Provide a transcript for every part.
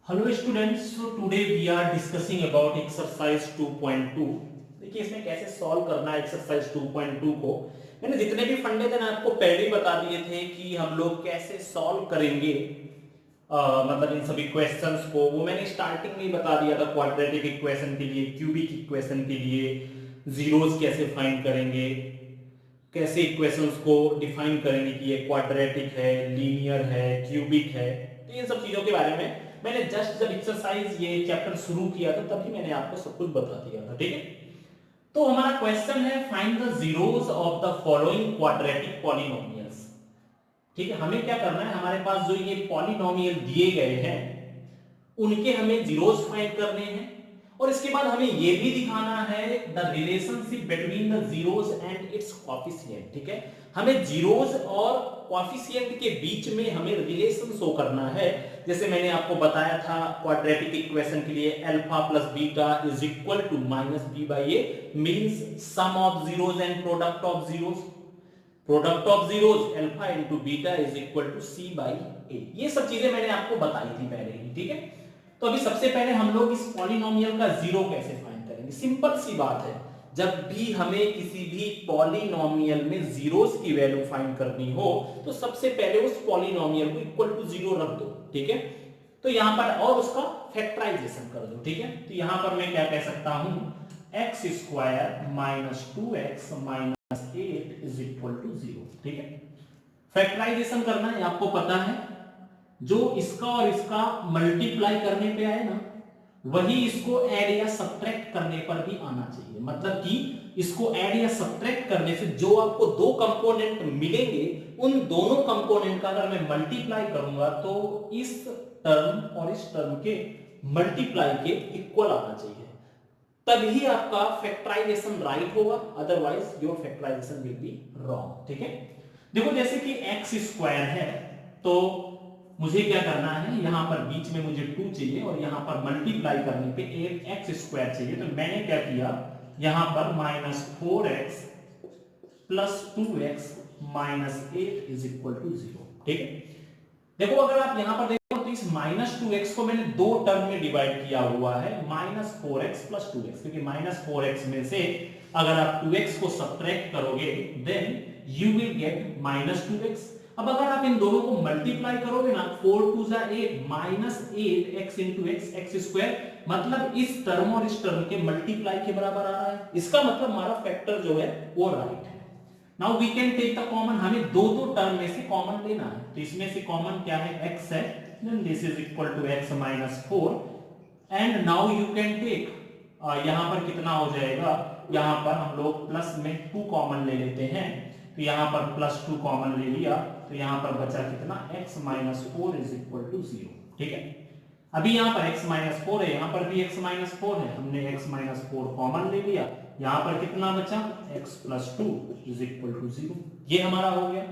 Hello students, so today we are discussing about exercise 2.2। देखिए इसमें कैसे सॉल्व करना है एक्सरसाइज 2.2 को। मैंने जितने भी फंडे थे ना आपको पहले ही बता दिए थे कि हम लोग कैसे सॉल्व करेंगे। मतलब इन सभी क्वेश्चंस को वो मैंने स्टार्टिंग में ही बता दिया था। क्वाड्रेटिक इक्वेशन के लिए, क्यूबिक इक्वेशन के लिए जीरोस कैसे फाइंड करेंगे, कैसे इक्वेशंस को डिफाइन करेंगे कि ये क्वाड्रेटिक है, लीनियर है, क्यूबिक है। तो इन सब चीजों के बारे में मैंने जस्ट जब एक्सरसाइज ये चैप्टर शुरू किया था तभी मैंने आपको सब कुछ बता दिया था। ठीक है, तो हमारा क्वेश्चन है find the zeros of the following quadratic polynomials. ठीक है, हमें क्या करना है, हमारे पास जो ये पॉलिनोमियल दिए गए हैं उनके हमें जीरोस फाइंड करने हैं और इसके बाद हमें यह भी दिखाना है the relationship between the zeros and it's coefficient. ठीक है, हमें जीरोस और कोएफिशिएंट के बीच में हमें रिलेशन शो करना है। जैसे मैंने आपको बताया था क्वाड्रेटिक इक्वेशन के लिए alpha plus beta is equal to minus B by A means sum of zeros and product of zeros. Product of zeros alpha into beta is equal to C by A. ये सब चीजें मैंने आपको बताई थी पहले ही। ठीक है, तो अभी सबसे पहले हम लोग इस पॉलिनोमियल का जीरो कैसे फाइंड करेंगे। सिंपल सी बात है, जब भी हमें किसी भी पॉलिनोमियल में जीरोस की वैल्यू फाइंड करनी हो तो सबसे पहले उस पॉलिनोमियल को इक्वल टू जीरो रख दो। ठीक है, तो यहां पर और उसका फैक्टराइजेशन कर दो। ठीक है, तो यहां पर मैं क्या कह सकता हूं, x square minus 2x minus 8 is equal to 0। ठीक है, फैक्टराइजेशन करना है, आपको पता है जो इसका और इसका मल्टीप्लाई करने पे आए ना वही इसको ऐड या सब्ट्रैक्ट करने पर भी आना चाहिए। मतलब कि इसको ऐड या सब्ट्रैक्ट करने से जो आपको दो कंपोनेंट मिलेंगे उन दोनों कंपोनेंट का अगर मैं मल्टीप्लाई करूंगा तो इस टर्म और इस टर्म के मल्टीप्लाई के इक्वल आना चाहिए, तभी आपका फैक्टराइजेशन राइट होगा, otherwise your factorisation will be wrong. ठीक है, देखो जैसे कि एक्स स्क्वायर है तो मुझे क्या करना है, यहां पर बीच में मुझे 2 चाहिए और यहां पर मल्टीप्लाई करने पे एक एक्स स्क्वायर चाहिए। तो मैंने क्या किया, यहां पर minus 4x plus 2x minus 8 is equal to 0। ठीक है, देखो अगर आप यहां पर देखो तो इस माइनस 2x को मैंने दो टर्म में डिवाइड किया हुआ है, माइनस 4x प्लस 2x, क्योंकि माइनस 4x में से अगर आप 2x को सब्ट्रैक्ट करोगे then you will get minus 2x। अब अगर आप इन दोनों को मल्टीप्लाई करोगे ना, 4 2 जा 8 minus 8x into x x square, मतलब इस टर्म और इस टर्म के मल्टीप्लाई के बराबर आ रहा है। इसका मतलब हमारा फैक्टर जो है वो राइट है। Now we can take the common, हमें दो टर्म में से कॉमन लेना है। तो इसमें से कॉमन क्या है, x है, then this is equal to x minus 4 and now you can take, यहां पर कितना हो जाएगा, यहां पर हम लोग प्लस में 2 कॉमन ले लेते हैं। तो यहां पर प्लस 2 कॉमन ले लिया तो यहां पर बचा कितना, x minus 4 is equal to 0। ठीक है, अभी यहां पर x माइनस 4 है, यहां पर भी x माइनस 4 है, हमने x माइनस 4 कॉमन ले लिया, यहां पर कितना बचा, x plus 2 is equal to 0। ये हमारा हो गया।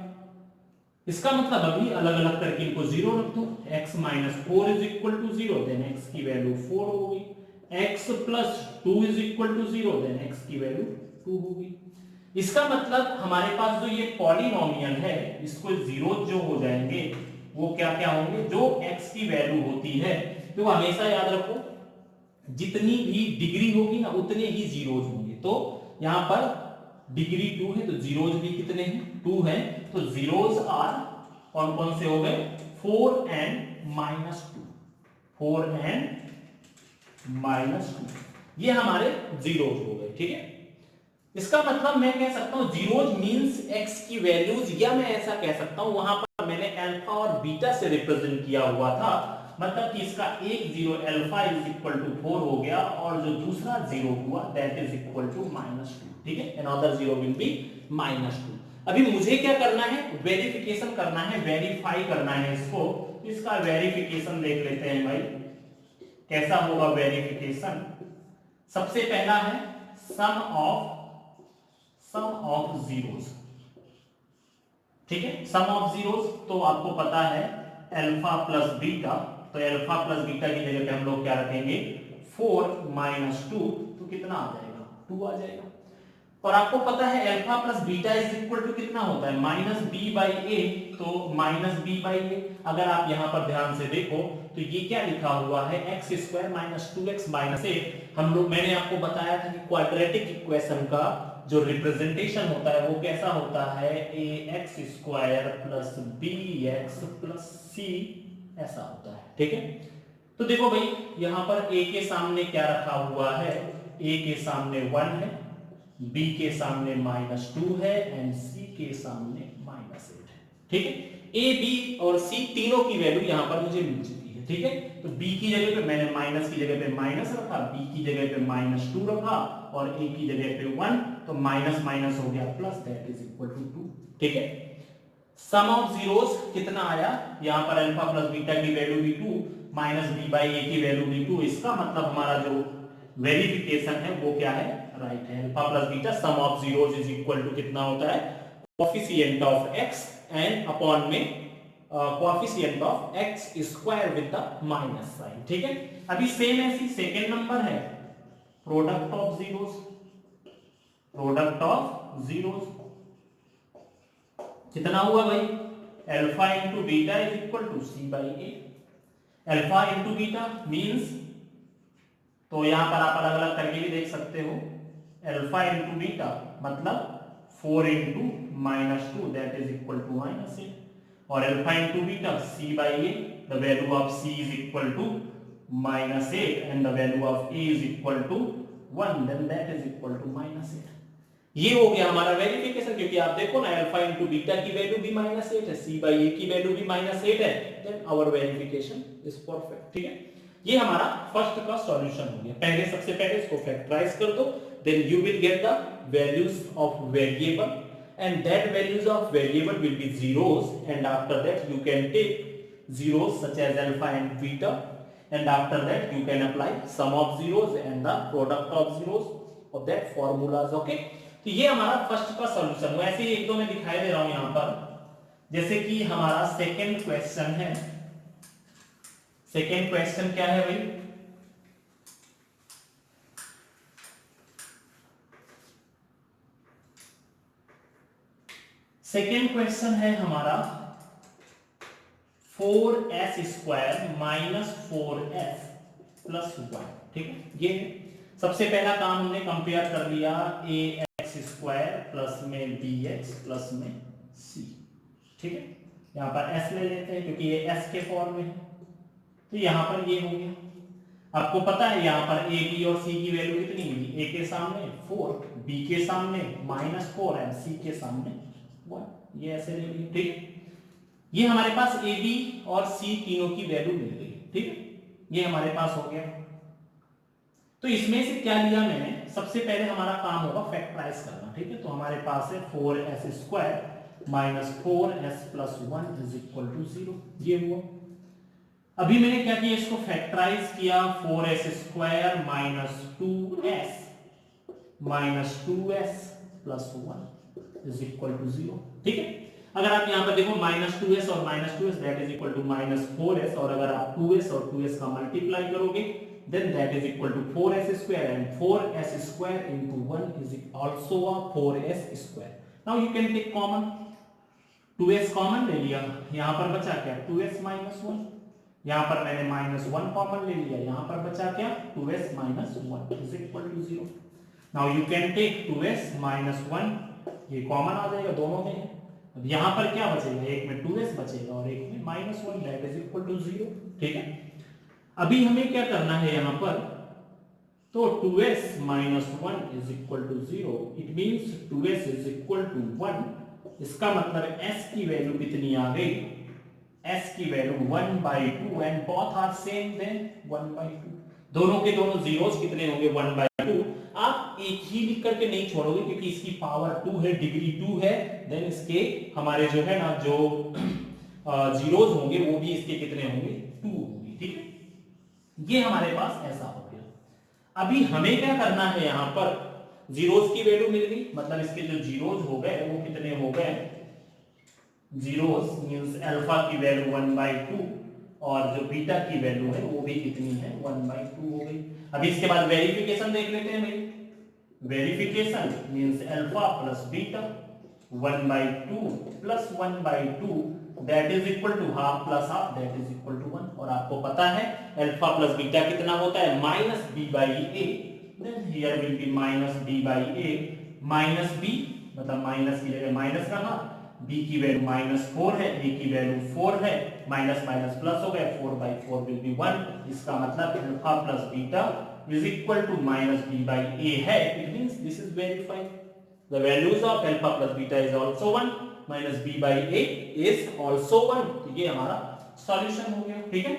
इसका मतलब अभी अलग अलग करके इनको 0 रख दो, x minus 4 is equal to 0, then x की वैल्यू 4 हो गई, x plus 2 is equal to 0, then x की वैल्यू 2 हो गई। इसका मतलब हमारे पास जो ये पॉलिनोमियल है इसको जीरो जो हो जाएंगे वो क्या क्या होंगे, जो x की वैल्यू होती है, तो हमेशा याद रखो जितनी भी डिग्री होगी ना उतने ही जीरोज होंगे। तो यहां पर डिग्री 2 है तो जीरोज भी कितने हैं, 2 है, तो जीरोज आर कौन कौन से हो गए, 4 एंड माइनस 2, 4 एंड माइनस 2, ये हमारे जीरोज हो गए। ठीक है, इसका मतलब मैं कह सकता हूं जीरोज मींस x की वैल्यूज, या मैं ऐसा कह सकता हूं वहां पर मैंने अल्फा और बीटा से रिप्रेजेंट किया हुआ था, मतलब कि इसका एक zero alpha is equal to 4 हो गया और जो दूसरा जीरो हुआ that is equal to minus 2। ठीक है, another zero will be minus 2। अभी मुझे क्या करना है, वेरिफिकेशन करना है, वेरीफाई करना है इसको। इसका वेरिफिकेशन देख लेते हैं भाई, कैसा होगा वेरिफिकेशन। सबसे पहला है सम ऑफ जीरोस। ठीक है, सम ऑफ जीरोस तो आपको पता है अल्फा प्लस बीटा, तो अल्फा प्लस बीटा की जगह पे हम लोग क्या रखेंगे, 4 माइनस 2, तो कितना आ जाएगा, 2 आ जाएगा। और आपको पता है alpha plus beta is equal to कितना होता है माइनस बी बाई ए, तो माइनस बी बाई ए। अगर आप यहां पर ध्यान से देखो तो ये क्या लिखा हुआ है x square minus 2x minus A. हम लोग मैंने आपको बताया था कि क्वाड्रेटिक इक्वेशन का जो रिप्रेजेंटेशन होता है वो कैसा होता है A X square plus B X plus C, ऐसा होता है। ठीक है, तो देखो भाई यहां पर a के सामने क्या रखा हुआ है, a के सामने 1 है, b के सामने -2 है एंड c के सामने -8 है। ठीक है, a b और c तीनों की वैल्यू यहां पर मुझे मिल चुकी है। ठीक है, तो b की जगह पे मैंने माइनस की जगह पे माइनस रखा, b की जगह पे -2 रखा और a की जगह पे 1, तो माइनस माइनस हो गया plus, that is equal to 2। ठीक है, सम ऑफ जीरोस कितना आया, यहां पर अल्फा प्लस बीटा की वैल्यू भी 2 माइनस बी बाई ए की वैल्यू भी 2। इसका मतलब हमारा जो वेरिफिकेशन है वो क्या है, राइट है। Alpha plus beta sum of zeros is equal to कितना होता है coefficient of x and upon में coefficient of x square with the minus sign. ठीक है, अभी सेम ऐसी सेकंड नंबर है product of zeros, product of zeros कितना हुआ भाई, alpha into beta is equal to C by A. Alpha into beta means, तो यहां पर आप अलग अलग करके भी देख सकते हो, अल्फा इंटू बीटा मतलब 4 into -2 that is equal to -8, और alpha into beta c by a, the value of c is equal to -8 and the value of a is equal to 1, then that is equal to -8। ये हो गया हमारा verification, क्योंकि आप देखो ना alpha into beta की वैल्यू भी -8 है, c बाई ए की वैल्यू भी -8 है, then our verification is perfect. ठीक है, ये हमारा फर्स्ट का सॉल्यूशन हो गया। पहले सबसे पहले इसको फैक्टराइज कर दो, then you will get the values of variable and that values of variable will be zeros, and after that you can take zeros such as alpha and beta, and after that you can apply sum of zeros and the product of zeros of that formulas। okay, तो ये हमारा first का solution हुआ। ऐसे ही एक दो मैं दिखाई दे रहा हूं यहां पर, जैसे कि हमारा सेकंड क्वेश्चन है। सेकंड क्वेश्चन क्या है भाई, सेकंड क्वेश्चन है हमारा 4s square minus 4s plus 1। ठीक है, ये सबसे पहला काम हमने कंपेयर कर लिया ए एक्स स्क्वायर प्लस में बी एक्स प्लस में सी। ठीक है, यहां पर s ले लेते हैं क्योंकि ये s के फॉर्म में है, तो यहां पर ये हो गया। आपको पता है यहां पर a b और c की वैल्यू कितनी मिली, a के सामने 4, b के सामने -4 एंड c के सामने 1, ये ऐसे ले ली। ठीक, ये हमारे पास a b और c तीनों की वैल्यू मिल गई। ठीक है, ये हमारे पास हो गया। तो इसमें से क्या लिया मैंने, सबसे पहले हमारा काम होगा फैक्टराइज करना। ठीक है, तो हमारे पास है 4s square minus 4s plus 1 is equal to 0, ये हुआ। अभी मैंने क्या किया, इसको फैक्टराइज किया, 4s square minus 2s minus 2s plus 1 is equal to 0। ठीक है, अगर आप यहां पर देखो -2s और -2s that is equal to -4s, और अगर आप 2s और 2s का मल्टीप्लाई करोगे then that is equal to 4s square, and 4s square into 1 is also a 4s square। now you can take common, 2s common ले लिया, यहां पर बचा क्या 2s minus 1, यहां पर मैंने -1 कॉमन ले लिया, यहां पर बचा क्या 2s minus 1 is equal to 0। now you can take 2s minus 1, ये कॉमन आ जाएगा दोनों में। अब यहां पर क्या बचेगा, एक में 2s बचेगा और एक में -1, that is equal to 0। ठीक है, अभी हमें क्या करना है यहां पर, तो 2s minus 1 is equal to 0, it means 2s is equal to 1। इसका मतलब s की वैल्यू कितनी आ गई, s की value 1/2 and both are same, then 1/2, दोनों के दोनों जीरोस कितने होंगे 1/2। आप एक ही लिख करके नहीं छोड़ोगे क्योंकि इसकी पावर 2 है, डिग्री 2 है, देन इसके हमारे जो है ना जो जीरोस होंगे वो भी इसके कितने होंगे 2 होंगे। ठीक है, ये हमारे पास ऐसा हो गया। अभी हमें क्या करना है, यहां पर जीरोस की वैल्यू मिल गई, मतलब इसके जो जीरोस हो गए वो कितने हो गए, जीरोस मींस अल्फा की वैल्यू 1/2 और जो बीटा की वैल्यू है वो भी कितनी है 1/2 हो गई। अभी इसके बाद वेरिफिकेशन देख लेते हैं भाई। Verification means alpha plus beta 1/2 plus 1/2 that is equal to half plus half that is equal to 1। और आपको पता है अल्फा प्लस बीटा कितना होता है minus B by a, then here will be minus B by A minus b, मतलब minus की जगह माइनस रखा, b की वैल्यू -4 है, a की वैल्यू 4 है, माइनस माइनस प्लस हो गया, 4/4 विल बी 1। इसका मतलब alpha plus beta is equal to minus b by a है, it means this is verified, the values of alpha plus beta is also 1 minus b by a is also 1। तो ये हमारा solution हो गया, ठीक है।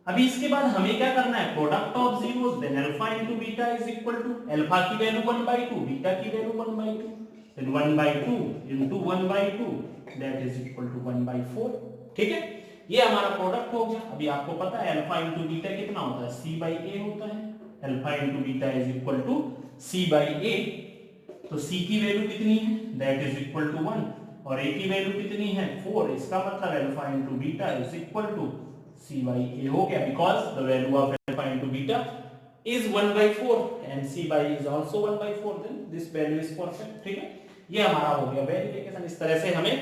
अभी इसके बाद हमें क्या करना है, product of zeros, then alpha into beta is equal to alpha की वैल्यू 1/2, बीटा की value 1/2, then 1/2 into 1/2 that is equal to 1/4, ठीक है। ये हमारा प्रोडक्ट हो गया। अभी आपको पता है अल्फा इनटू बीटा कितना होता है, c by a होता है, alpha into beta is equal to c by a। तो c की वैल्यू कितनी है, दैट इज इक्वल टू 1, और a की वैल्यू कितनी है 4, इसका मतलब alpha into beta is equal to c by a हो गया, because the value of alpha into beta is 1/4 and c by is also 1/4, then this value is perfect, ठीक है। ये हमारा हो गया वेरिफिकेशन। इस तरह से हमें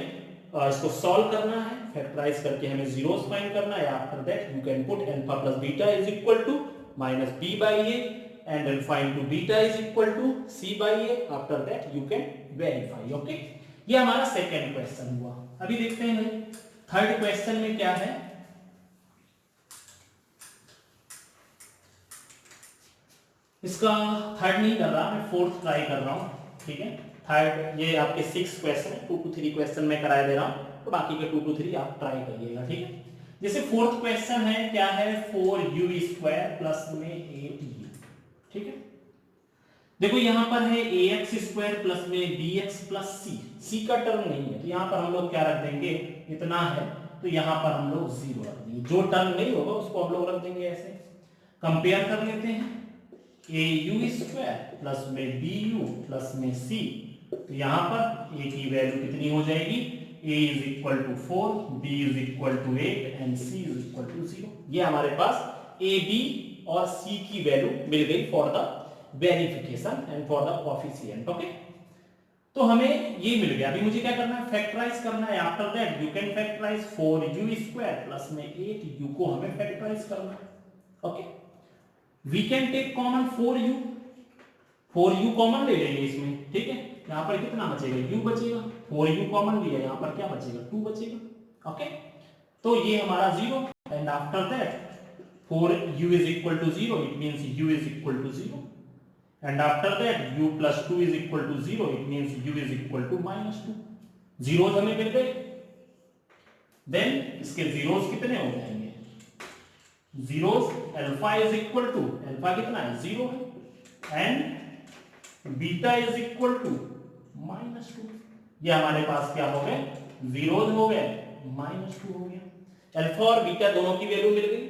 इसको सॉल्व करना है, फैक्टराइज करके हमें जीरोस फाइंड करना है। After that you can put alpha plus beta is equal to minus B by a and alpha into beta is equal to C by a. After that you can verify, okay. ये हमारा second question हुआ। अभी देखते हैं third question में क्या है। इसका थर्ड नहीं कर रहा, मैं फोर्थ ट्राई कर रहा हूं, ठीक है। थर्ड ये आपके 6 क्वेश्चन है, 2 to 3 क्वेश्चन मैं करा दे रहा हूं, तो बाकी के 2 to 3 आप ट्राई करिएगा, ठीक है। जैसे फोर्थ क्वेश्चन है, क्या है 4u² प्लस में 8u, ठीक है। देखो यहां पर है ax² प्लस में bx प्लस c का टर्म नहीं है, तो यहां पर हम लोग क्या रख देंगे, इतना है तो यहां पर हम लोग 0 रख देंगे, जो टर्म नहीं होगा उसको हम लोग रख देंगे ऐसे। कंपेयर कर लेते हैं, au² प्लस में bu प्लस में c, तो यहां पर a की वैल्यू कितनी हो जाएगी, a is equal to 4, b is equal to 8 and c is equal to 0। ये हमारे पास a b और c की वैल्यू मिल गई for the verification and for the coefficient, okay. तो हमें ये मिल गया। अभी मुझे क्या करना है, फैक्टराइज करना है। After that you can factorise 4u² plus में 8u को हमें फैक्टराइज करना है, okay. We can take common 4u common ले लेंगे इसमें, ठीक है। यहां पर कितना बचेगा, u बचेगा, 4u कॉमन लिया, यहां पर क्या बचेगा 2 बचेगा, ओके। तो ये हमारा 0 and after that 4u is equal to 0, it means u is equal to 0 and after that u plus 2 is equal to 0, it means u is equal to -2। Zeros हमें मिल गए, देन इसके जीरोस कितने हो जाएंगे, zeros alpha is equal to, alpha कितना है 0 है, and beta is equal to -2। ये हमारे पास क्या हो गए, जीरोस हो गए, -2 हो गया। अल्फा और बीटा दोनों की वैल्यू मिल गई,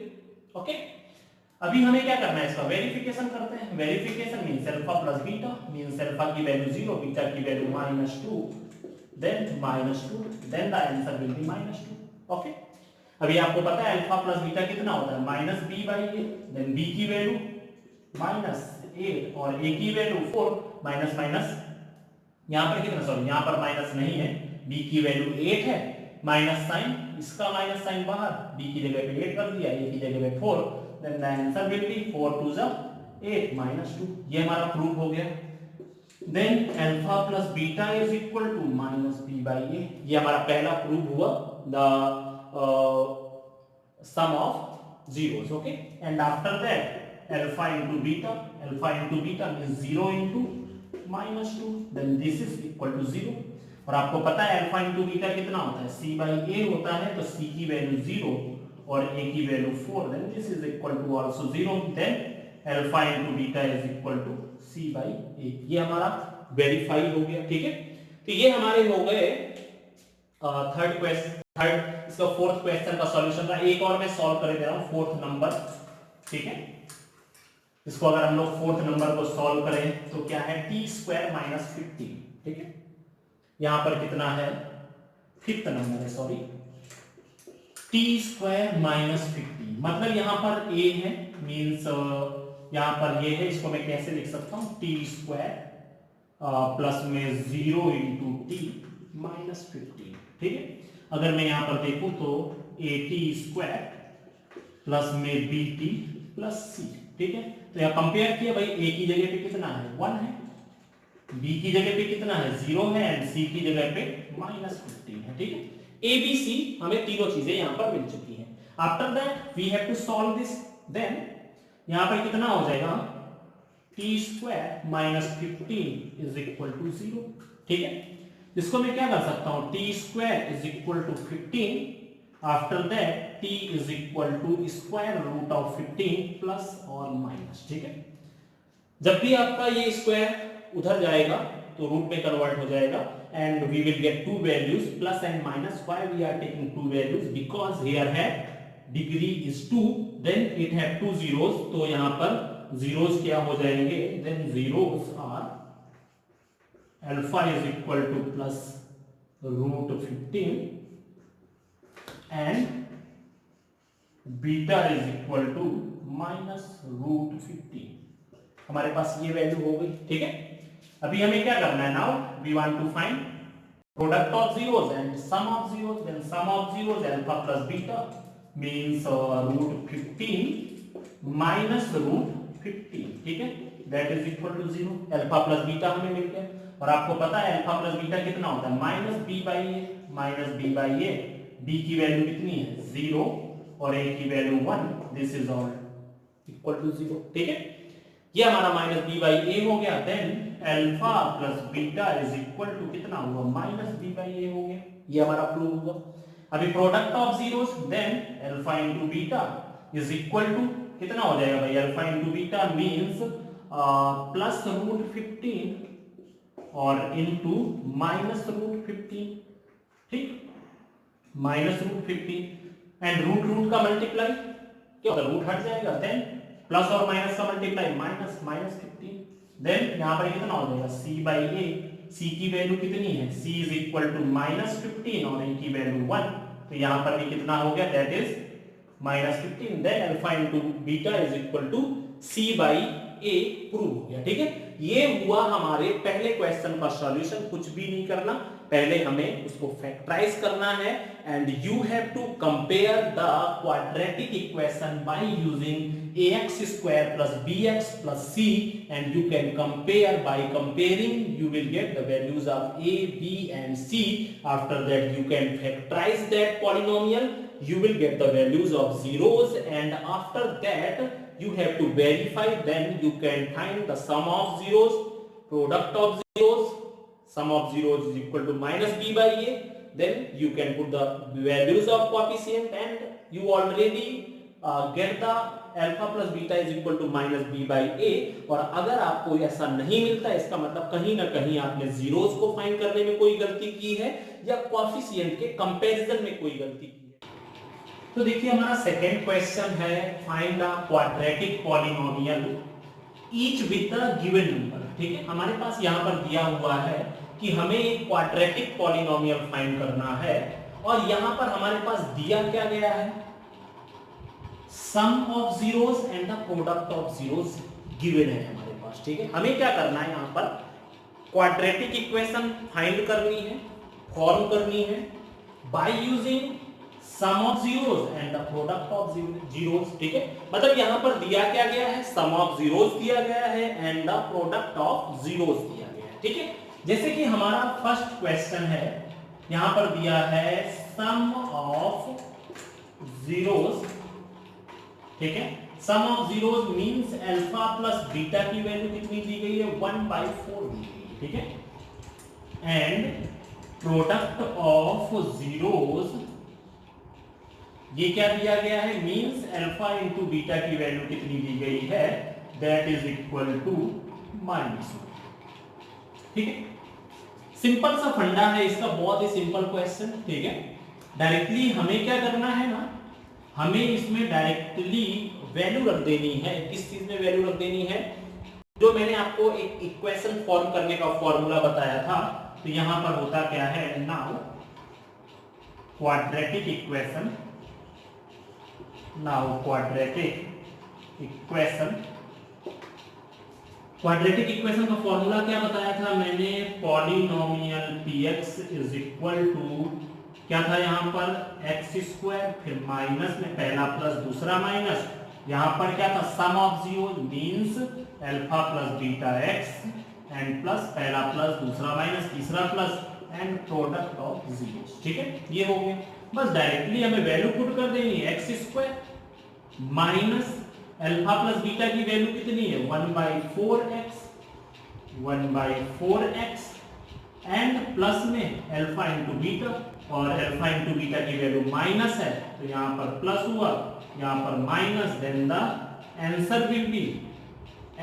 ओके। अभी हमें क्या करना है, इसका वेरिफिकेशन करते हैं। Verification means alpha plus beta, means alpha की वैल्यू 0, बीटा की value -2, then -2, then the answer will be -2, okay. अभी आपको पता है अल्फा प्लस बीटा कितना होता है, -b/a, देन b की वैल्यू -8 और a की वैल्यू 4, माइनस माइनस यहां पर कितना, सॉरी यहां पर माइनस नहीं है, b की वैल्यू 8 है, माइनस साइन, इसका माइनस साइन बाहर, b की जगह पे 8 कर दिया, a की जगह पे 4, then the answer will be 4 2 8 -2। ये हमारा प्रूफ हो गया। Then alpha plus beta is equal to -b/a, ये हमारा पहला प्रूफ हुआ, the sum of zeros, okay। and after that alpha into beta means 0 into -2, then this is equal to 0। और आपको पता है अल्फा इंटू बीटा कितना होता है, c/a होता है, तो c की वैल्यू 0 और a की value 4, then this is equal to also 0, then alpha into beta is equal to c/a। ये हमारा वेरीफाई हो गया, ठीक है। तो ये हमारे हो गए थर्ड क्वेश्चन, थर्ड इसका फोर्थ क्वेश्चन का सॉल्यूशन था। एक और मैं सॉल्व कर दे रहा हूं, फोर्थ नंबर, ठीक है। इसको अगर हम लोग फोर्थ नंबर को सॉल्व करें तो क्या है, t² -15, ठीक है। यहां पर कितना है, फिफ्थ नंबर है, सॉरी, t² -15, मतलब यहां पर a है, मींस यहाँ पर ये है, इसको मैं कैसे लिख सकता हूँ, टी स्क्वायर प्लस में 0 इंटू टी माइनस 15, ठीक है। अगर मैं यहाँ पर देखूँ तो ए टी स्क्वायर प्लस में बी टी प्लस सी, ठीक है। तो यहाँ कंपेयर किया भाई, ए की जगह पे कितना है 1 है, बी की जगह पे कितना है 0 है, एंड सी की जगह पे माइनस 15 है, ठीक है। ए बी सी हमें तीनों चीजें यहाँ पर मिल चुकी हैं। After that we have to solve this, then यहाँ पर कितना हो जाएगा, T square minus 15 is equal to 0, ठीक है। इसको मैं क्या कर सकता हूँ, T square is equal to 15, after that t is equal to square root of 15 plus और माइनस, ठीक है। जब भी आपका ये स्क्वायर उधर जाएगा तो रूट में कन्वर्ट हो जाएगा, and we will get two values plus and minus. Why we are taking two values, because here है degree is 2, then it have two zeros, तो यहां पर जीरोस क्या हो जाएंगे, then zeros are alpha is equal to plus root 15 and beta is equal to minus root 15। हमारे पास ये value हो गई, ठीक है। अभी हमें क्या करना है, now we want to find product of zeros and sum of zeros, then sum of zeros alpha plus beta means root 15 minus root 15, ठीक है, that is equal to 0। Alpha plus beta हमें मिल गया, और आपको पता है अल्फा प्लस बीटा कितना होता है, minus B by A, minus B by A, B की वैल्यू कितनी है 0 और a की value 1, this is all equal to 0, ठीक है। ये हमारा माइनस बी बाई ए हो गया, then alpha plus beta is equal to कितना हुआ, माइनस बी बाई ए हो गया, ये हमारा प्रूव हुआ। अभी product of zeros, then alpha into beta is equal to कितना हो जाएगा भाई, alpha into beta means plus root 15 और इनटू माइनस रूट 15, ठीक, minus root 15 and root root का मल्टीप्लाई क्या होगा, रूट हट जाएगा, देन प्लस और माइनस का मल्टीप्लाई माइनस माइनस 15, देन यहां पर कितना हो जाएगा c बाई ए, c की वैल्यू कितनी है, c is equal to minus 15 और a की वैल्यू 1, तो यहां पर भी कितना हो गया, that is minus 15, then alpha into beta is equal to c by a prove हो गया, ठीक है। ये हुआ हमारे पहले क्वेश्चन का सॉल्यूशन। कुछ भी नहीं करना, पहले हमें उसको फैक्टराइज करना है, and you have to compare the quadratic equation by using ax square plus bx plus c, and you can compare, by comparing you will get the values of a, b and c. After that you can factorize that polynomial, you will get the values of zeros, and after that you have to verify, then you can find the sum of zeros, product of zeros, sum of zeros is equal to minus b by a, then you can put the values of coefficient, and you already get the alpha plus beta is equal to minus b by a। और अगर आपको ऐसा नहीं मिलता, इसका मतलब कहीं ना कहीं आपने जीरोस को फाइंड करने में कोई गलती की है, या कोएफिशिएंट के कंपैरिजन में कोई गलती की है। तो देखिए हमारा सेकंड क्वेश्चन है, find the quadratic polynomial each with the given number, ठीक है। हमारे पास यहाँ पर दिया हुआ है कि हमें एक क्वाड्रेटिक पॉलिनोमियल फाइंड करना है, और यहाँ पर हमारे पास दिया क्या गया है, sum of zeros and the product of zeros given है हमारे पास, ठीक है। हमें क्या करना है, यहाँ पर क्वाड्रेटिक इक्वेशन फाइंड करनी है, फॉर्म करनी है by using sum of zeros and the product of zeros, ठीक है। मतलब यहाँ पर दिया क्या गया है, सम ऑफ जीरोस दिया गया है and the product of zeros दिया गया है, ठीक है। जैसे कि हमारा फर्स्ट क्वेश्चन है, यहाँ पर दिया है सम ऑफ जीरोस, ठीक है। Sum of zeros means alpha plus beta की वैल्यू कितनी दी गई है, 1/4 दी गई है, ठीक है। एंड प्रोडक्ट ऑफ जीरोस, ये क्या दिया गया है, मींस अल्फा इनटू बीटा की वैल्यू कितनी दी गई है, दैट इज इक्वल टू -1, ठीक है। सिंपल सा फंडा है इसका, बहुत ही सिंपल क्वेश्चन, ठीक है। डायरेक्टली हमें क्या करना है ना, हमें इसमें डायरेक्टली वैल्यू रख देनी है। किस चीज में वैल्यू रख देनी है, जो मैंने आपको एक इक्वेशन फॉर्म करने का फॉर्मूला बताया था, तो यहां पर होता क्या है, now quadratic equation quadratic equation का फॉर्मूला क्या बताया था मैंने, polynomial px is equal to क्या था यहाँ पर x स्क्वायर, फिर माइनस में पहला प्लस दूसरा माइनस, यहाँ पर क्या था sum of zero means alpha plus beta x and plus पहला प्लस दूसरा माइनस तीसरा plus and product of zero. ठीक है, ये हो गया। बस डायरेक्टली हमें वैल्यू पुट कर देनी है, x square minus alpha plus beta की वैल्यू कितनी है 1/4x 1/4x एंड प्लस में अल्फा इंटू बीटा, और अल्फा इंटू बीटा की वैल्यू माइनस है तो यहाँ पर प्लस हुआ, यहाँ पर minus, then the answer will be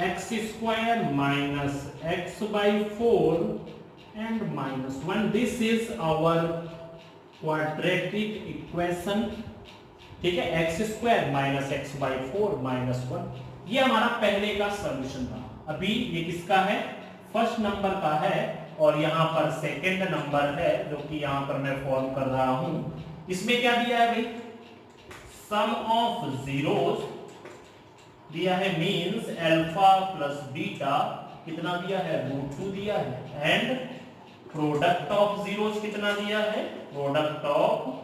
x square minus x/4 and -1। This is our quadratic equation. ठीक है, एक्स स्क्वायर माइनस x/4 -1, ये हमारा पहले का सॉल्यूशन था। अभी ये किसका है, फर्स्ट नंबर का है, और यहाँ पर सेकंड नंबर है जो कि यहाँ पर मैं फॉर्म कर रहा हूं। इसमें क्या दिया है भाई, सम ऑफ जीरोस दिया है, मींस अल्फा प्लस बीटा कितना दिया है √2 दिया है, एंड प्रोडक्ट ऑफ जीरोस कितना दिया है, प्रोडक्ट ऑफ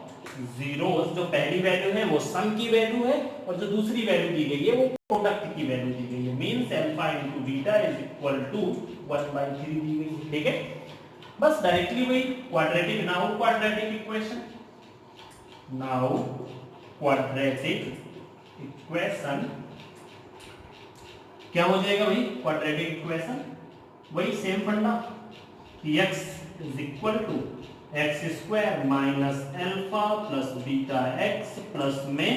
जीरोस जो पहली वैल्यू है वो सम की वैल्यू है, और जो दूसरी वैल्यू दी गई है वो प्रोडक्ट की वैल्यू दी गई है, means alpha into beta is equal to 1/3 दी गई है। ठीक है, बस डायरेक्टली वही quadratic, now quadratic equation, now quadratic equation क्या हो जाएगा भाई, क्वाड्रेटिक इक्वेशन वही same funda, x is equal to x square minus alpha plus beta x plus में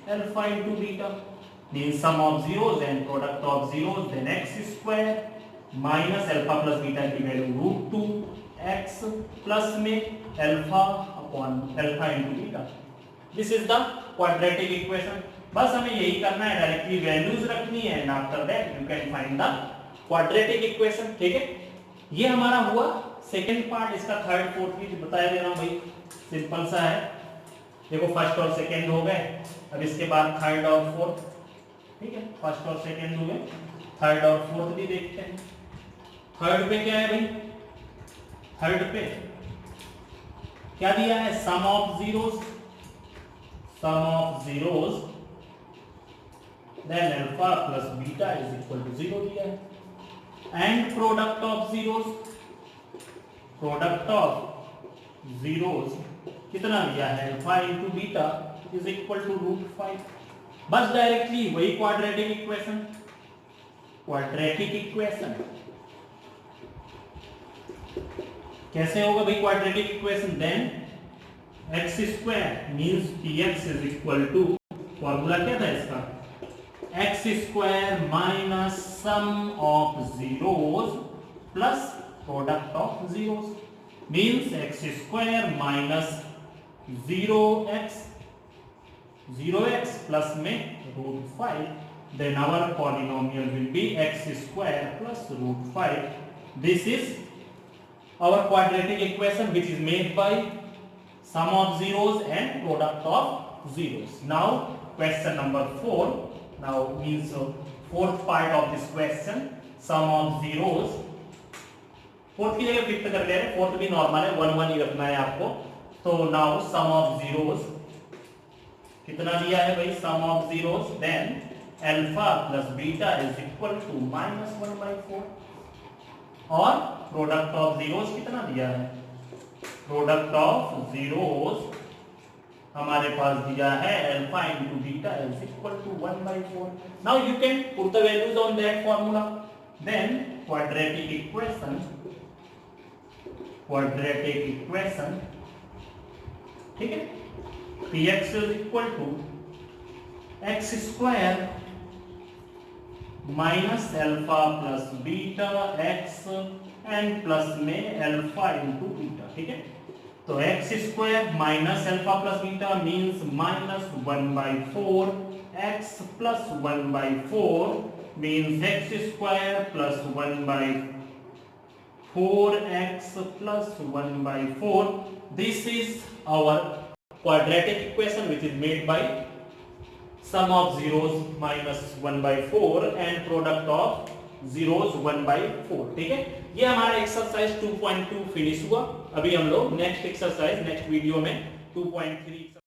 alpha into beta, mean sum of zeros and product of zeros, then x square minus alpha plus beta की value √2x plus में alpha upon alpha into beta. This is the quadratic equation. बस हमें यही करना है, directly values रखनी है and after that you can find the quadratic equation. ठीक है, ये हमारा हुआ सेकंड पार्ट। इसका थर्ड फोर्थ भी बताया दे रहा हूं भाई, सिंपल सा है। देखो फर्स्ट और सेकंड हो गए, अब इसके बाद थर्ड और फोर्थ। ठीक है, फर्स्ट और सेकंड हो गए, थर्ड और फोर्थ भी देखते हैं। थर्ड पे क्या है भाई, थर्ड पे क्या दिया है, sum of zeros, sum of zeros then alpha plus beta is equal to 0 दिया है, and product of zeros, product of zeros कितना दिया है, alpha into beta is equal to √5। बस डायरेक्टली वही क्वाड्रेटिक इक्वेशन, क्वाड्रेटिक इक्वेशन कैसे होगा भाई quadratic equation, then x square means px is equal to, formula क्या था इसका, x square minus sum of zeros plus product of zeros, means x square minus 0x plus में √5, then our polynomial will be x square plus √5. This is our quadratic equation which is made by sum of zeros and product of zeros. Now question number 4, now means fourth part of this question, sum of zeros, fourth की जगह fifth कर ले रहे हैं, fourth भी normal है, 1 1 ही रखना है आपको। तो नाउ सम ऑफ जीरोस कितना दिया है भाई, sum of zeros then alpha plus beta is equal to -1/4, और प्रोडक्ट ऑफ जीरोस कितना दिया है, प्रोडक्ट ऑफ जीरोस हमारे पास दिया है alpha into beta is equal to 1/4। Now you can put the values on that formula, then quadratic equation, quadratic equation, ठीक है, px is equal to x square minus alpha plus beta x and plus में alpha into beta. ठीक है, तो x square minus alpha plus beta means -1/4 x plus 1/4 means x square plus 1/4 x plus 1/4। This is our quadratic equation which is made by sum of zeros minus 1/4 and product of zeros 1/4। ठीक है, ये हमारा exercise 2.2 finish हुआ। अभी हम लोग next exercise next video में 2.3